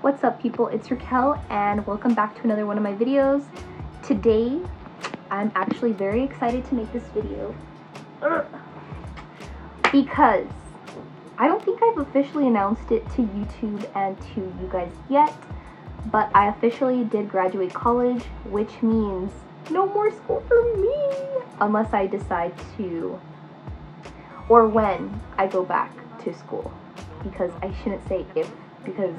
What's up, people? It's Raquel and welcome back to another one of my videos. Today I'm actually very excited to make this video because I don't think I've officially announced it to YouTube and to you guys yet, but I officially did graduate college, which means no more school for me unless I decide to, or when I go back to school, because I shouldn't say if, because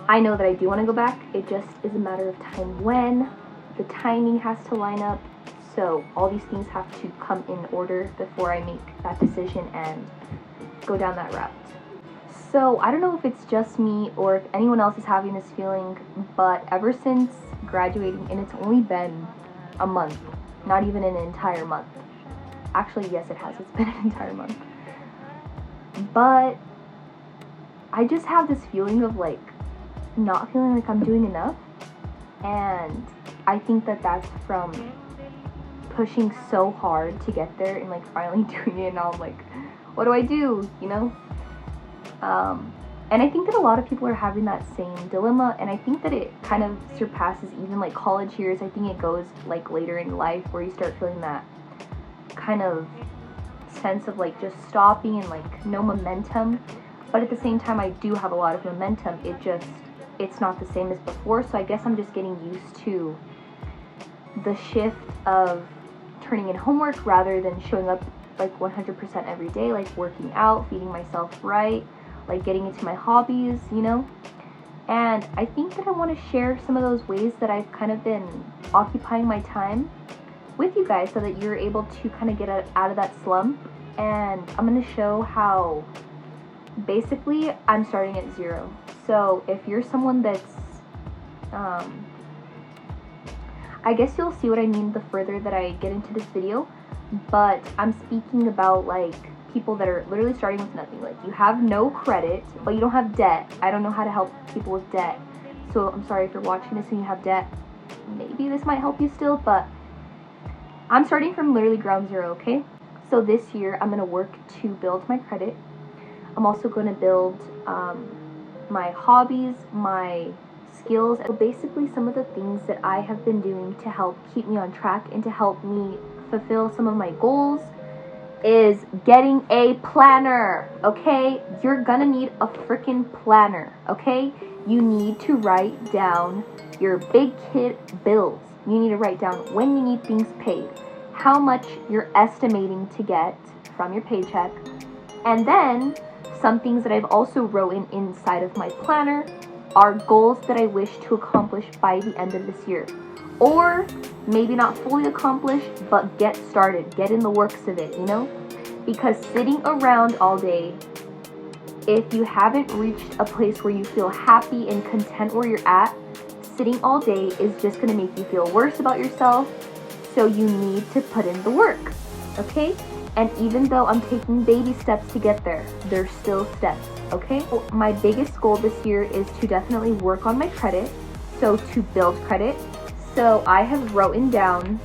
I know that I do want to go back. It just is a matter of time when. The timing has to line up, so all these things have to come in order before I make that decision and go down that route. So I don't know if it's just me or if anyone else is having this feeling, but ever since graduating, and it's only been a month, not even an entire month. Actually, yes, it has. It's been an entire month. But I just have this feeling of like not feeling like I'm doing enough, and I think that that's from pushing so hard to get there and like finally doing it. And now I'm like, what do I do, you know? And I think that a lot of people are having that same dilemma, and I think that it kind of surpasses even like college years. I think it goes like later in life where you start feeling that kind of sense of like just stopping and like no momentum. But at the same time, I do have a lot of momentum. It's not the same as before. So I guess I'm just getting used to the shift of turning in homework rather than showing up like 100% every day, like working out, feeding myself right, like getting into my hobbies, you know? And I think that I want to share some of those ways that I've kind of been occupying my time with you guys so that you're able to kind of get out of that slump. And I'm going to show how basically I'm starting at zero. So if you're someone that's I guess you'll see what I mean the further that I get into this video, but I'm speaking about like people that are literally starting with nothing. Like you have no credit, but you don't have debt. I don't know how to help people with debt, so I'm sorry if you're watching this and you have debt. Maybe this might help you still, but I'm starting from literally ground zero, okay? So this year I'm gonna work to build my credit. I'm also gonna build my hobbies, my skills, and basically some of the things that I have been doing to help keep me on track and to help me fulfill some of my goals is getting a planner, okay? You're gonna need a freaking planner, okay? You need to write down your big kid bills. You need to write down when you need things paid, how much you're estimating to get from your paycheck, and then some things that I've also written inside of my planner are goals that I wish to accomplish by the end of this year. Or maybe not fully accomplish, but get started, get in the works of it, you know? Because sitting around all day, if you haven't reached a place where you feel happy and content where you're at, sitting all day is just gonna make you feel worse about yourself. So you need to put in the work, okay? And even though I'm taking baby steps to get there, there's still steps, okay? So my biggest goal this year is to definitely work on my credit, so to build credit. So I have written down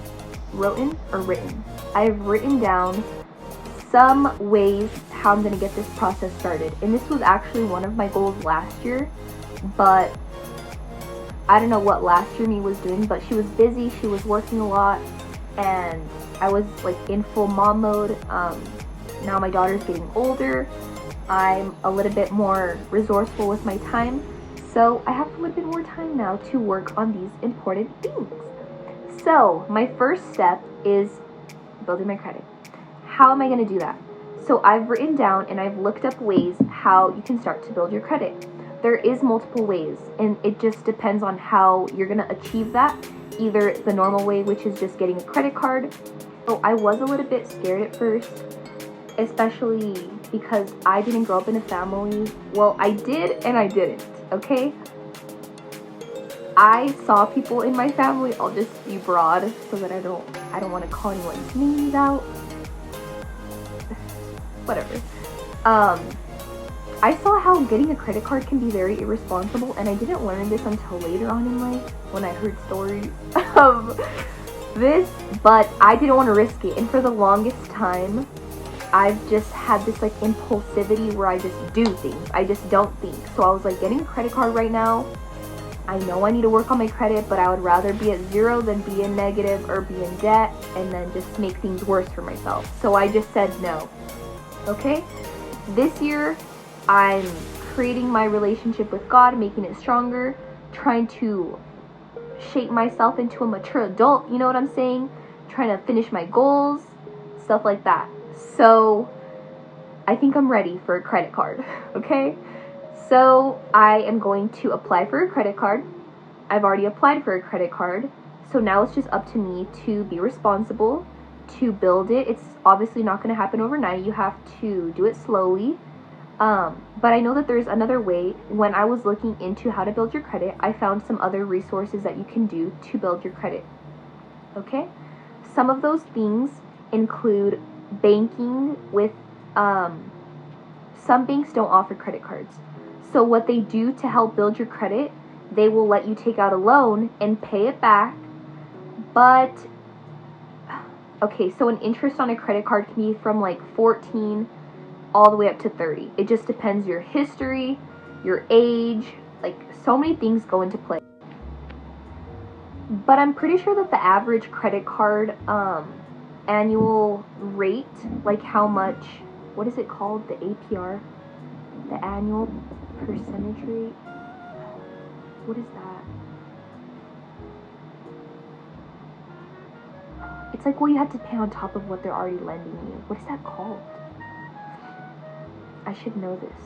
some ways how I'm gonna get this process started. And this was actually one of my goals last year, but I don't know what last year me was doing, but she was busy, she was working a lot, and I was like in full mom mode. Now my daughter's getting older. I'm a little bit more resourceful with my time. So I have a little bit more time now to work on these important things. So my first step is building my credit. How am I going to do that? So I've written down and I've looked up ways how you can start to build your credit. There is multiple ways, and it just depends on how you're going to achieve that. Either the normal way, which is just getting a credit card. So I was a little bit scared at first, especially because I didn't grow up in a family. Well, I did and I didn't, okay? I saw people in my family, I'll just be broad so that I don't want to call anyone's names out. Whatever. I saw how getting a credit card can be very irresponsible, and I didn't learn this until later on in life when I heard stories of this, but I didn't want to risk it. And for the longest time, I've just had this like impulsivity where I just do things. I just don't think. So I was like, getting a credit card right now, I know I need to work on my credit, but I would rather be at zero than be in negative or be in debt and then just make things worse for myself. So I just said no. Okay? This year, I'm creating my relationship with God, making it stronger, trying to shape myself into a mature adult, you know what I'm saying? Trying to finish my goals, stuff like that. So I think I'm ready for a credit card, okay? So I am going to apply for a credit card. I've already applied for a credit card. So now it's just up to me to be responsible, to build it. It's obviously not going to happen overnight. You have to do it slowly. But I know that there's another way. When I was looking into how to build your credit, I found some other resources that you can do to build your credit. Okay? Some of those things include banking with, some banks don't offer credit cards. So what they do to help build your credit, they will let you take out a loan and pay it back. But, okay, so an interest on a credit card can be from like 14 all the way up to 30. It just depends your history, your age, like so many things go into play. But I'm pretty sure that the average credit card annual rate, like how much, what is it called? The APR? The annual percentage rate? What is that? It's like what you have to pay on top of what they're already lending you. What is that called? I should know this.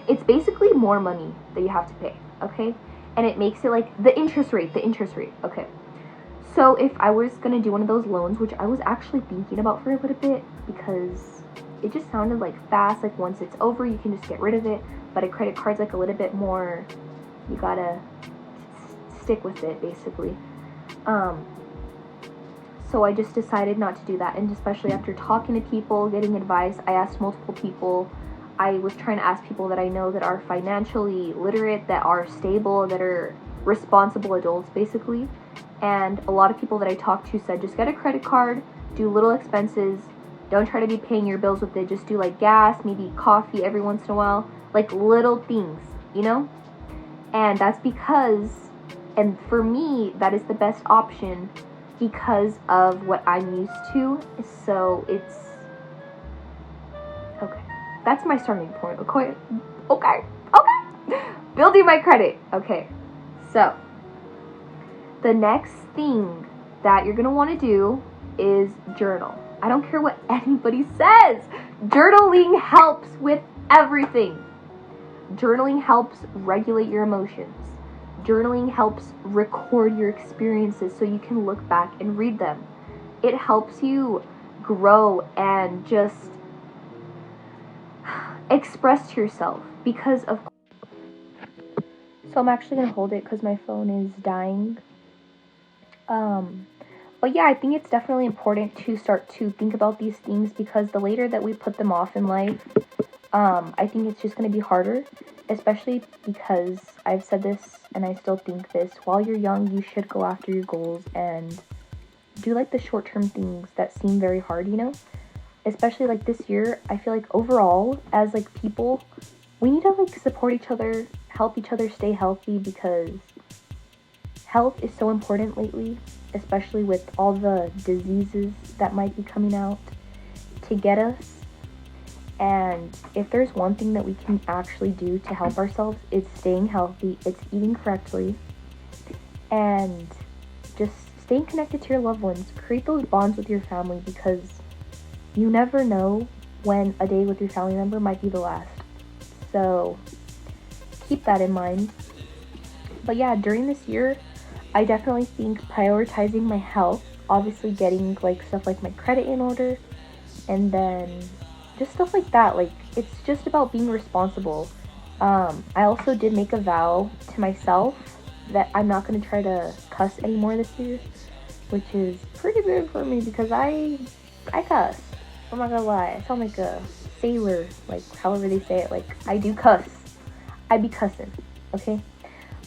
It's basically more money that you have to pay, okay? And it makes it like the interest rate, okay? So if I was gonna do one of those loans, which I was actually thinking about for a little bit because it just sounded like fast, like once it's over, you can just get rid of it. But a credit card's like a little bit more, you gotta stick with it, basically. So I just decided not to do that. And especially after talking to people, getting advice, I asked multiple people. I was trying to ask people that I know that are financially literate, that are stable, that are responsible adults, basically. And a lot of people that I talked to said, just get a credit card, do little expenses, don't try to be paying your bills with it, just do like gas, maybe coffee every once in a while, like little things, you know? And that's because, and for me, that is the best option because of what I'm used to. So it's, okay, that's my starting point, okay? Building my credit, okay. So, the next thing that you're going to want to do is journal. I don't care what anybody says. Journaling helps with everything. Journaling helps regulate your emotions. Journaling helps record your experiences so you can look back and read them. It helps you grow and just express to yourself because of... So I'm actually going to hold it because my phone is dying. But yeah, I think it's definitely important to start to think about these things because the later that we put them off in life, I think it's just going to be harder, especially because I've said this and I still think this. While you're young, you should go after your goals and do like the short-term things that seem very hard, you know? Especially like this year, I feel like overall, as like people, we need to like support each other, help each other stay healthy because health is so important lately, especially with all the diseases that might be coming out to get us. And if there's one thing that we can actually do to help ourselves, it's staying healthy, it's eating correctly, and just staying connected to your loved ones. Create those bonds with your family because you never know when a day with your family member might be the last. So keep that in mind. But yeah, during this year, I definitely think prioritizing my health, obviously getting like stuff like my credit in order, and then just stuff like that. Like, it's just about being responsible. I also did make a vow to myself that I'm not going to try to cuss anymore this year, which is pretty big for me because I cuss. I'm not gonna lie, I sound like a sailor, like however they say it. Like, I do cuss. I be cussing, okay?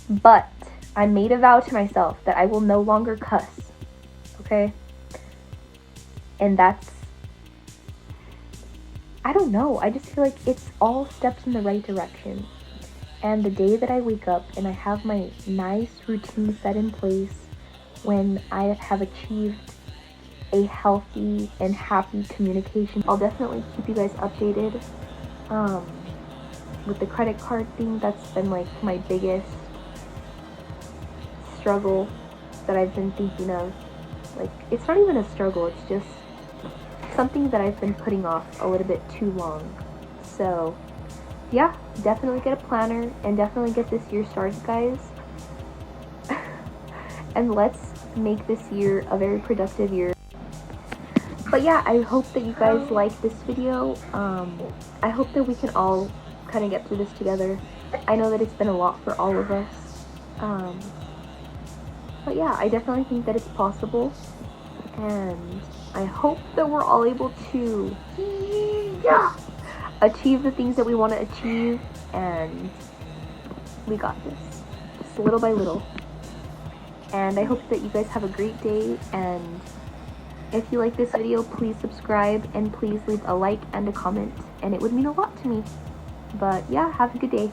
But I made a vow to myself that I will no longer cuss, okay? And that's, I don't know, I just feel like it's all steps in the right direction. And the day that I wake up and I have my nice routine set in place, when I have achieved a healthy and happy communication, I'll definitely keep you guys updated. With the credit card thing, that's been like my biggest struggle that I've been thinking of. Like, it's not even a struggle, it's just something that I've been putting off a little bit too long. So yeah, definitely get a planner and definitely get this year started, guys. And let's make this year a very productive year. But yeah, I hope that you guys like this video. I hope that we can all kind of get through this together. I know that it's been a lot for all of us. But yeah, I definitely think that it's possible. And I hope that we're all able to achieve the things that we want to achieve. And we got this, just little by little. And I hope that you guys have a great day. And if you like this video, please subscribe and please leave a like and a comment, and it would mean a lot to me. But yeah, have a good day.